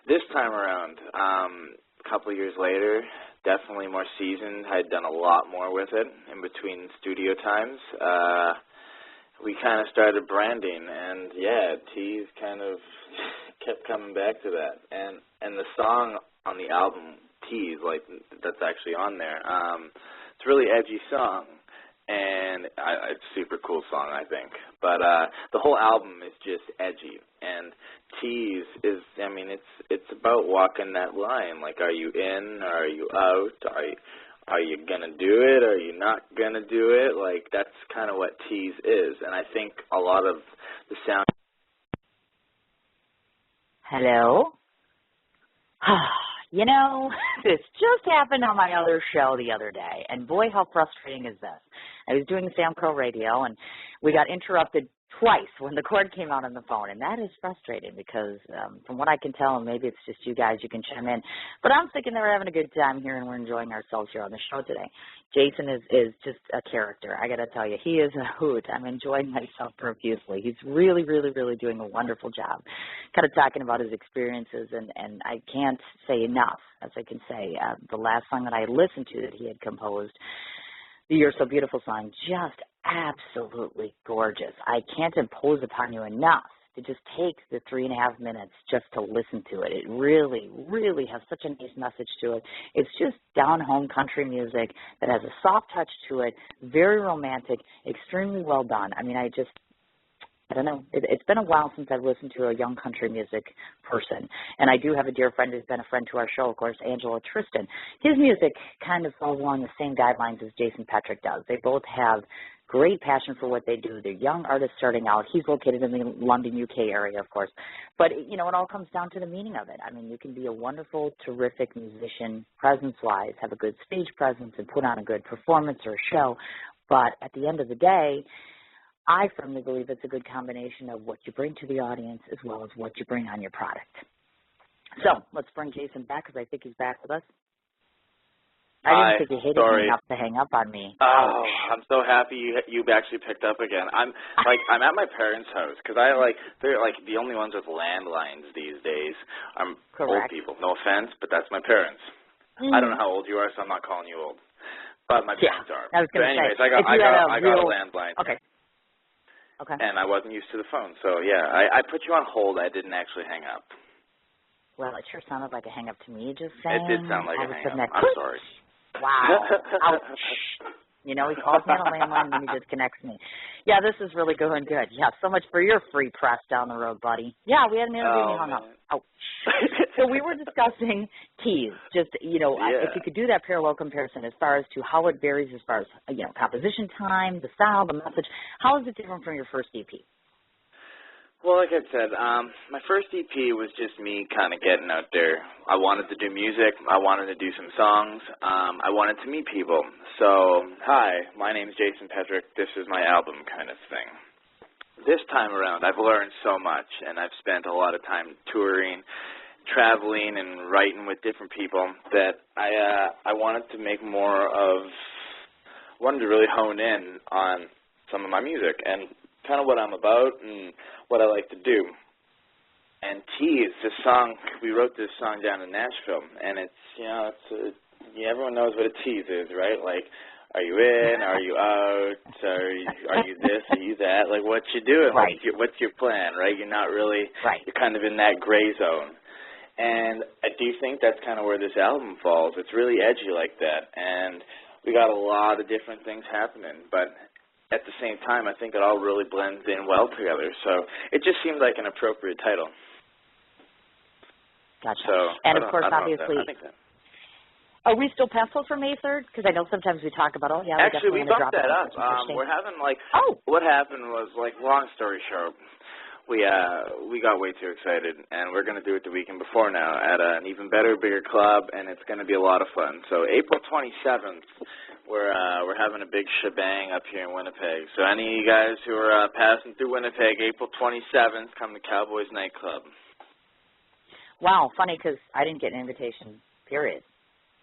This time around, a couple of years later, definitely more seasoned. I had done a lot more with it in between studio times. We kind of started branding, and T's kind of kept coming back to that. And the song on the album, T's, like that's actually on there, it's a really edgy song, and it's a super cool song, I think. But the whole album is just edgy, and T's is, it's about walking that line. Like, are you in or are you out? Are you gonna do it? Or are you not gonna do it? Like, that's kind of what T's is, and I think a lot of the sound. Hello? This just happened on my other show the other day, and boy, how frustrating is this. I was doing Sam Crow Radio, and we got interrupted twice when the cord came out on the phone, and that is frustrating because from what I can tell, and maybe it's just you guys, you can chime in, but I'm thinking that we're having a good time here and we're enjoying ourselves here on the show today. Jason is just a character. I got to tell you, he is a hoot. I'm enjoying myself profusely. He's really doing a wonderful job, kind of talking about his experiences, and I can't say enough, as I can say. The last song that I listened to that he had composed, the You're So Beautiful song, just absolutely gorgeous. I can't impose upon you enough to just take the 3.5 minutes just to listen to it. It really has such a nice message to it. It's just down-home country music that has a soft touch to it, very romantic, extremely well done. I don't know. It's been a while since I've listened to a young country music person. And I do have a dear friend who's been a friend to our show, of course, Angela Tristan. His music kind of falls along the same guidelines as Jason Petric does. They both have great passion for what they do. They're young artists starting out. He's located in the London, UK area, of course. But, it all comes down to the meaning of it. You can be a wonderful, terrific musician, presence-wise, have a good stage presence and put on a good performance or a show. But at the end of the day, I firmly believe it's a good combination of what you bring to the audience as well as what you bring on your product. So let's bring Jason back because I think he's back with us. I didn't think you hated me enough to hang up on me. Oh, I'm so happy you actually picked up again. I'm at my parents' house because they're like the only ones with landlines these days. I'm Correct. Old people. No offense, but that's my parents. I don't know how old you are, so I'm not calling you old. But my parents are. I was going to anyways, say, I got a landline. Okay. And I wasn't used to the phone, so I put you on hold. I didn't actually hang up. Well, it sure sounded like a hang up to me. Just saying. It did sound like a hang up. I'm sorry. Wow. Ouch. He calls me on a landline and he disconnects me. Yeah, this is really going good. Yeah, so much for your free press down the road, buddy. Yeah, we had an interview and you hung up. Ouch. So we were discussing T's. Just, if you could do that parallel comparison as far as to how it varies as far as, composition time, the style, the message. How is it different from your first EP? Well, like I said, my first EP was just me kind of getting out there. I wanted to do music. I wanted to do some songs. I wanted to meet people. So, hi, my name is Jason Petric. This is my album kind of thing. This time around, I've learned so much, and I've spent a lot of time touring, traveling, and writing with different people that I wanted to make wanted to really hone in on some of my music and kind of what I'm about and what I like to do. And Tease, this song, we wrote this song down in Nashville, and everyone knows what a tease is, right? Like, are you in? Are you out? Are you this? Are you that? Like, what you doing? Right. What's your plan, right? You're not really, right. You're kind of in that gray zone. And I do think that's kind of where this album falls. It's really edgy like that, and we got a lot of different things happening, but at the same time, I think it all really blends in well together. So it just seemed like an appropriate title. Gotcha. So, and, of course, obviously, are we still penciled for May 3rd? Because I know sometimes we talk about, actually, we bumped that up. We're having, what happened was, long story short, we got way too excited, and we're going to do it the weekend before now at an even better, bigger club, and it's going to be a lot of fun. So April 27th, we're having a big shebang up here in Winnipeg. So any of you guys who are passing through Winnipeg, April 27th, come to Cowboys Nightclub. Wow, funny because I didn't get an invitation, period.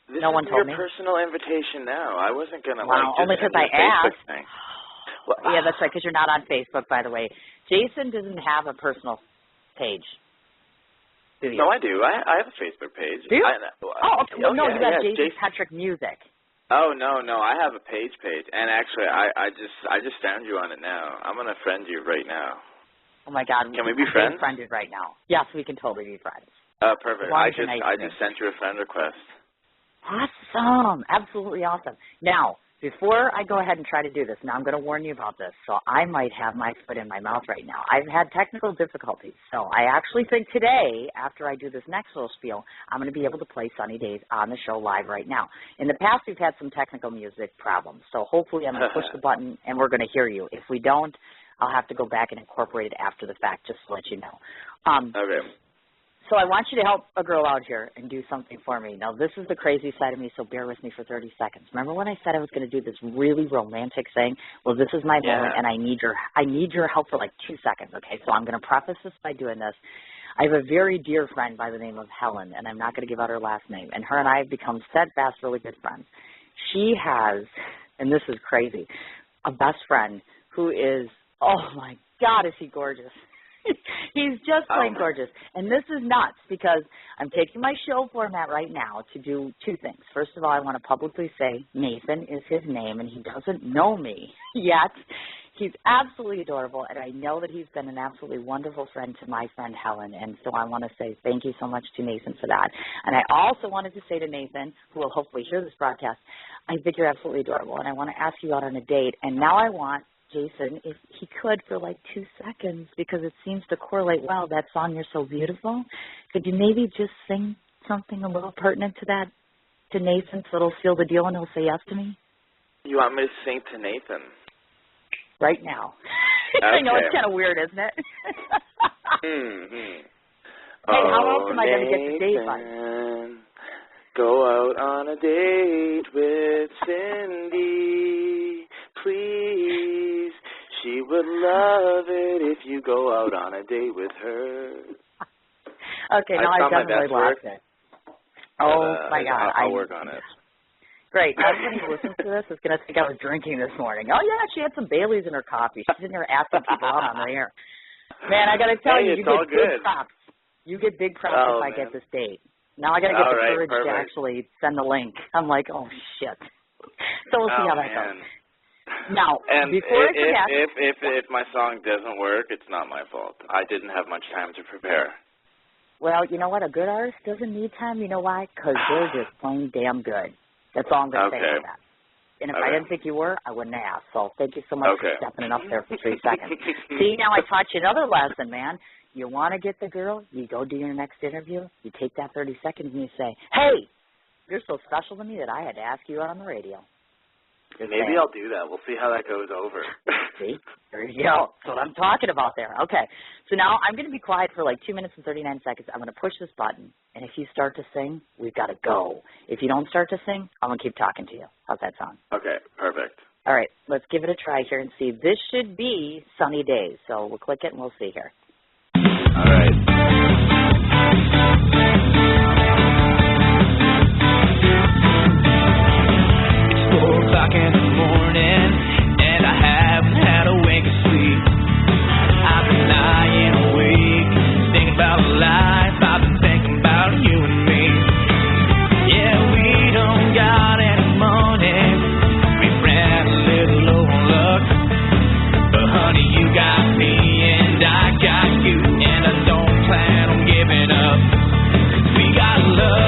This no one told me. This is your personal invitation now. I wasn't going to, only because I asked. Well, yeah, that's right, because you're not on Facebook, by the way. Jason doesn't have a personal page, do you? No, I do. I have a Facebook page. Do you? Okay. You got Jason Petric Music. Oh, no, I have a page. And actually, I just found you on it now. I'm going to friend you right now. Oh, my God. Can we be friends? We're friended right now. Yes, we can totally be friends. Perfect. I just sent you a friend request. Awesome. Absolutely awesome. Now, before I go ahead and try to do this, now I'm going to warn you about this, so I might have my foot in my mouth right now. I've had technical difficulties, so I actually think today, after I do this next little spiel, I'm going to be able to play Sunny Days on the show live right now. In the past, we've had some technical music problems, so hopefully I'm going to push the button and we're going to hear you. If we don't, I'll have to go back and incorporate it after the fact, just to let you know. Okay. So I want you to help a girl out here and do something for me. Now, this is the crazy side of me, so bear with me for 30 seconds. Remember when I said I was going to do this really romantic thing? Well, this is my moment, and I need your help for 2 seconds, okay? So I'm going to preface this by doing this. I have a very dear friend by the name of Helen, and I'm not going to give out her last name, and her and I have become steadfast, really good friends. She has, and this is crazy, a best friend who is, oh, my God, is he gorgeous. He's just plain gorgeous. And this is nuts because I'm taking my show format right now to do two things. First of all, I want to publicly say Nathan is his name, and he doesn't know me yet. He's absolutely adorable, and I know that he's been an absolutely wonderful friend to my friend Helen, and so I want to say thank you so much to Nathan for that. And I also wanted to say to Nathan, who will hopefully hear this broadcast, I think you're absolutely adorable, and I want to ask you out on a date. And now I want Jason, if he could, for 2 seconds, because it seems to correlate well, that song, You're So Beautiful. Could you maybe just sing something a little pertinent to that, to Nathan, so it'll seal the deal and he'll say yes to me? You want me to sing to Nathan? Right now. Okay. I know it's kind of weird, isn't it? Hey, how else am I going to get the date on? Go out on a date with Cindy, please. She would love it if you go out on a date with her. Okay, now I definitely lost it. Oh, my God. I'll work on it. Great. Everybody who listens to this is going to think I was drinking this morning. Oh, yeah, she had some Baileys in her coffee. She's in there asking people out on the air. Man, I got to tell you, you get big props. You get big props if I get this date. Now I got to get the courage to actually send the link. I'm like, oh, shit. So we'll see how that goes. Now, and before I forget, if my song doesn't work, it's not my fault. I didn't have much time to prepare. Well, you know what? A good artist doesn't need time. You know why? Because they're just plain damn good. That's all I'm going to say about that. And if I didn't think you were, I wouldn't ask. So thank you so much for stepping it up there for 3 seconds. See, now I taught you another lesson, man. You want to get the girl, you go do your next interview, you take that 30 seconds and you say, hey, you're so special to me that I had to ask you out on the radio. Maybe I'll do that. We'll see how that goes over. See? There you go. That's what I'm talking about there. Okay. So now I'm going to be quiet for like 2 minutes and 39 seconds. I'm going to push this button, and if you start to sing, we've got to go. If you don't start to sing, I'm going to keep talking to you. How's that sound? Okay, perfect. All right, let's give it a try here and see. This should be Sunny Days, so we'll click it and we'll see here. All right. 4 o'clock in the morning, and I haven't had a wink of sleep. I've been lying awake, thinking about life. I've been thinking about you and me. Yeah, we don't got any money. We ran a little low on luck, but honey, you got me and I got you, and I don't plan on giving up. We got love.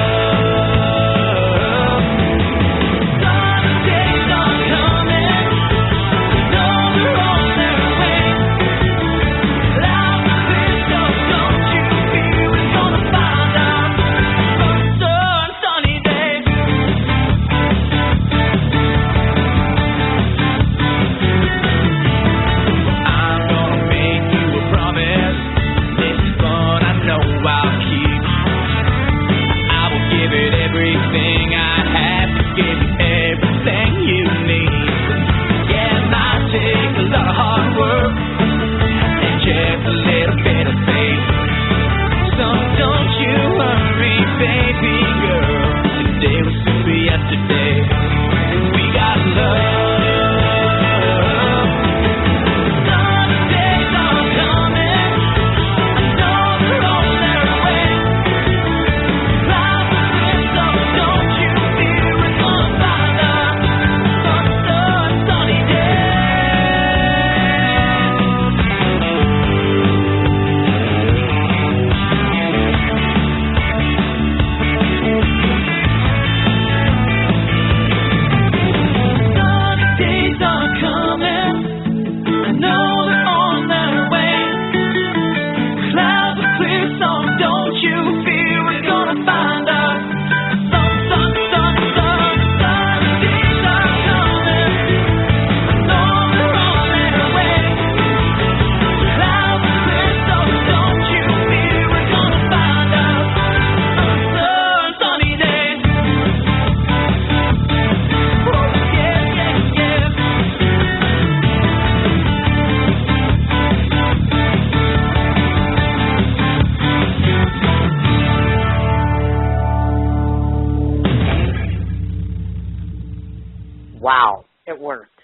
Wow, it worked.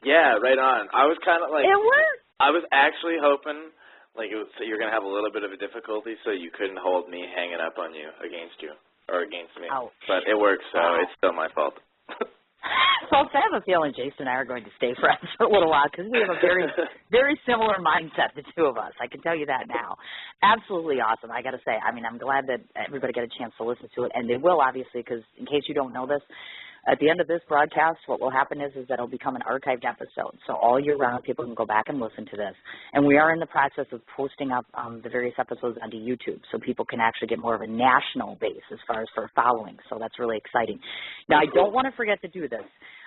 Yeah, right on. I was kind of like... It worked. I was actually hoping like you're going to have a little bit of a difficulty so you couldn't hold me hanging up on you against me. Ouch. But it works, so it's still my fault. Folks, I have a feeling Jason and I are going to stay friends for a little while because we have a very, very similar mindset, the two of us. I can tell you that now. Absolutely awesome, I got to say. I mean, I'm glad that everybody got a chance to listen to it, and they will, obviously, because in case you don't know this, at the end of this broadcast, what will happen is that it'll become an archived episode. So all year round, people can go back and listen to this. And we are in the process of posting up the various episodes onto YouTube so people can actually get more of a national base as far as for following. So that's really exciting. Now, I don't want to forget to do this.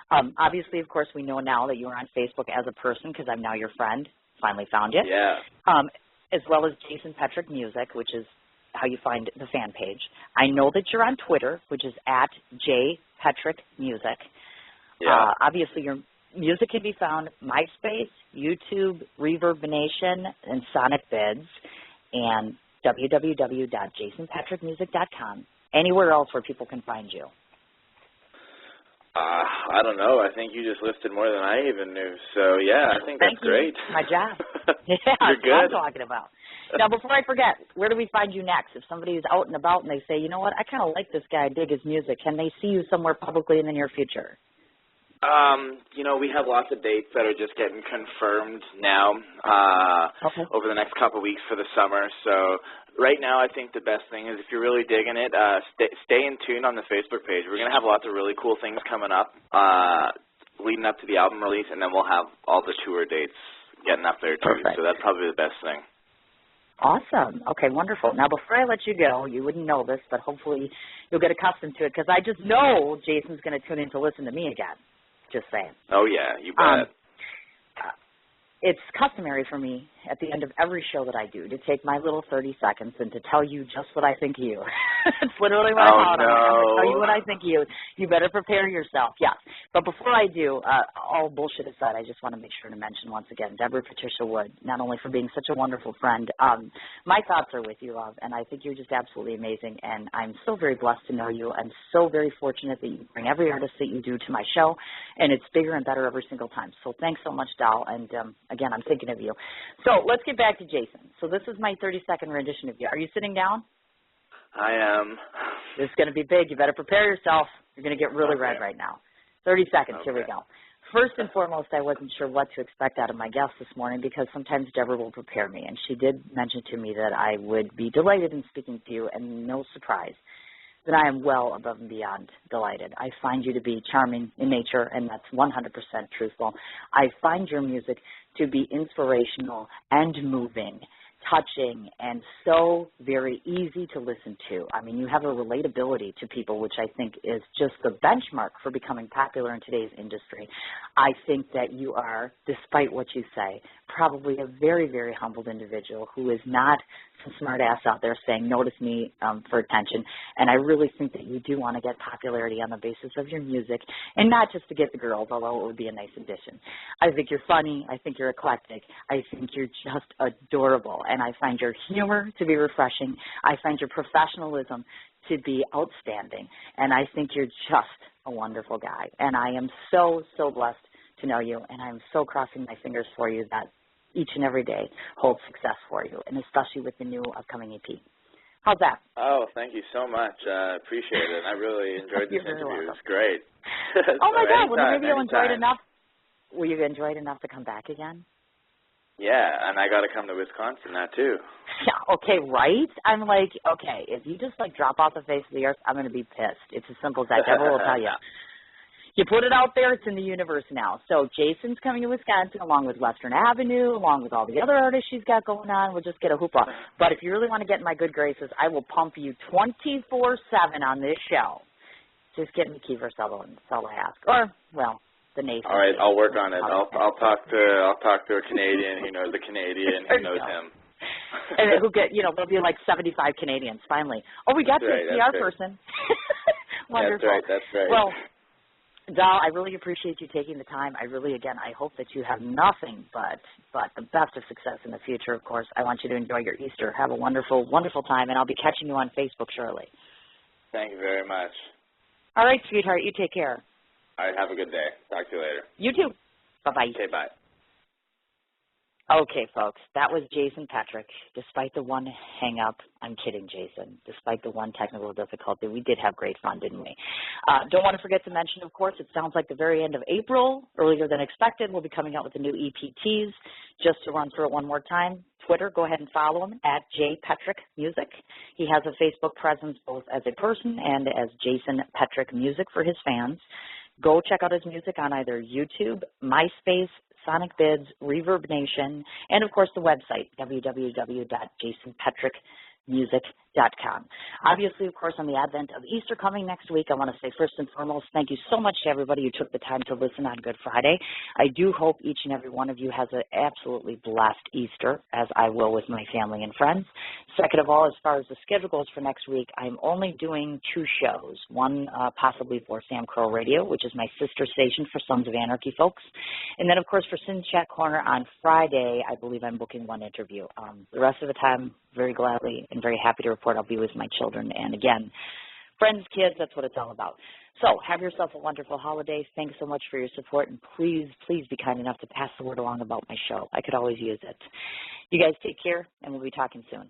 Obviously, of course, we know now that you are on Facebook as a person because I'm now your friend. Finally found you. Yeah. As well as Jason Petric Music, which is how you find the fan page. I know that you're on Twitter, which is at Petric Music. Yeah. Obviously, your music can be found MySpace, YouTube, ReverbNation, and Sonic Bids, and www.jasonpetricmusic.com. Anywhere else where people can find you? I don't know. I think you just listed more than I even knew. So, yeah, I think that's great. My job. Yeah, You're that's good. what I'm talking about. Now, before I forget, where do we find you next? If somebody's out and about and they say, you know what, I kind of like this guy, I dig his music, can they see you somewhere publicly in the near future? We have lots of dates that are just getting confirmed now over the next couple of weeks for the summer. So right now I think the best thing is if you're really digging it, stay in tune on the Facebook page. We're going to have lots of really cool things coming up leading up to the album release, and then we'll have all the tour dates getting up there too. Perfect. So that's probably the best thing. Awesome. Okay, wonderful. Now, before I let you go, you wouldn't know this, but hopefully you'll get accustomed to it because I just know Jason's going to tune in to listen to me again. Just saying. Oh, yeah, you bet. It's customary for me at the end of every show that I do to take my little 30 seconds and to tell you just what I think of you. It's literally what I call it. I'm going to tell you what I think of you. You better prepare yourself. Yes. But before I do, all bullshit aside, I just want to make sure to mention once again, Deborah Patricia Wood, not only for being such a wonderful friend, my thoughts are with you, love, and I think you're just absolutely amazing, and I'm so very blessed to know you. I'm so very fortunate that you bring every artist that you do to my show, and it's bigger and better every single time. So thanks so much, Doll, and again, I'm thinking of you. So let's get back to Jason. So this is my 30-second rendition of you. Are you sitting down? I am. This is going to be big. You better prepare yourself. You're going to get really red right now. 30 seconds. Here we go. First and foremost, I wasn't sure what to expect out of my guest this morning because sometimes Deborah will prepare me, and she did mention to me that I would be delighted in speaking to you, and no surprise that I am well above and beyond delighted. I find you to be charming in nature, and that's 100% truthful. I find your music to be inspirational and moving, touching, and so very easy to listen to. I mean, you have a relatability to people, which I think is just the benchmark for becoming popular in today's industry. I think that you are, despite what you say, probably a very, very humbled individual who is not some smart ass out there saying, notice me for attention. And I really think that you do want to get popularity on the basis of your music, and not just to get the girls, although it would be a nice addition. I think you're funny. I think you're eclectic. I think you're just adorable. And I find your humor to be refreshing. I find your professionalism to be outstanding. And I think you're just a wonderful guy. And I am so, so blessed to know you. And I'm so crossing my fingers for you that each and every day holds success for you, and especially with the new upcoming EP. How's that? Oh, thank you so much. Appreciate it. I really enjoyed this interview. It was great. Oh, my God. Well, maybe you'll enjoy it enough. Will you enjoy it enough to come back again? Yeah, and I got to come to Wisconsin now, too. Yeah, okay, right? I'm like, okay, if you just, like, drop off the face of the earth, I'm going to be pissed. It's as simple as that. Deborah will tell you. You put it out there, it's in the universe now. So Jason's coming to Wisconsin along with Western Avenue, along with all the other artists she's got going on. We'll just get a hoopla. But if you really want to get in my good graces, I will pump you 24/7 on this show. Just get me Kiefer Sutherland. That's all I ask. Or, well, the Nathan. All right, I'll work on it. I'll talk to a Canadian who knows a Canadian who knows him. And who get, there'll be like 75 Canadians finally. Oh, we got this PR person. Wonderful. That's right. Well, Doll, I really appreciate you taking the time. I hope that you have nothing but the best of success in the future, of course. I want you to enjoy your Easter. Have a wonderful, wonderful time, and I'll be catching you on Facebook shortly. Thank you very much. All right, sweetheart, you take care. All right, have a good day. Talk to you later. You too. Bye-bye. Okay, bye. Okay, folks, that was Jason Petric. Despite the one hang-up, I'm kidding, Jason. Despite the one technical difficulty, we did have great fun, didn't we? Don't want to forget to mention, of course, it sounds like the very end of April, earlier than expected, we'll be coming out with the new EPTs. Just to run through it one more time, Twitter, go ahead and follow him at Petric Music. He has a Facebook presence both as a person and as Jason Petric Music for his fans. Go check out his music on either YouTube, MySpace, Sonic Bids, Reverb Nation, and, of course, the website, www.jasonpetricmusic.com. Obviously, of course, on the advent of Easter coming next week, I want to say first and foremost, thank you so much to everybody who took the time to listen on Good Friday. I do hope each and every one of you has an absolutely blessed Easter, as I will with my family and friends. Second of all, as far as the schedule goes for next week, I'm only doing 2 shows, one possibly for Sam Crow Radio, which is my sister station for Sons of Anarchy folks, and then, of course, for Sin Chat Corner on Friday, I believe I'm booking 1 interview. The rest of the time, very gladly and very happy to report I'll be with my children. And again, friends, kids, that's what it's all about. So have yourself a wonderful holiday. Thanks so much for your support. And please, please be kind enough to pass the word along about my show. I could always use it. You guys take care, and we'll be talking soon.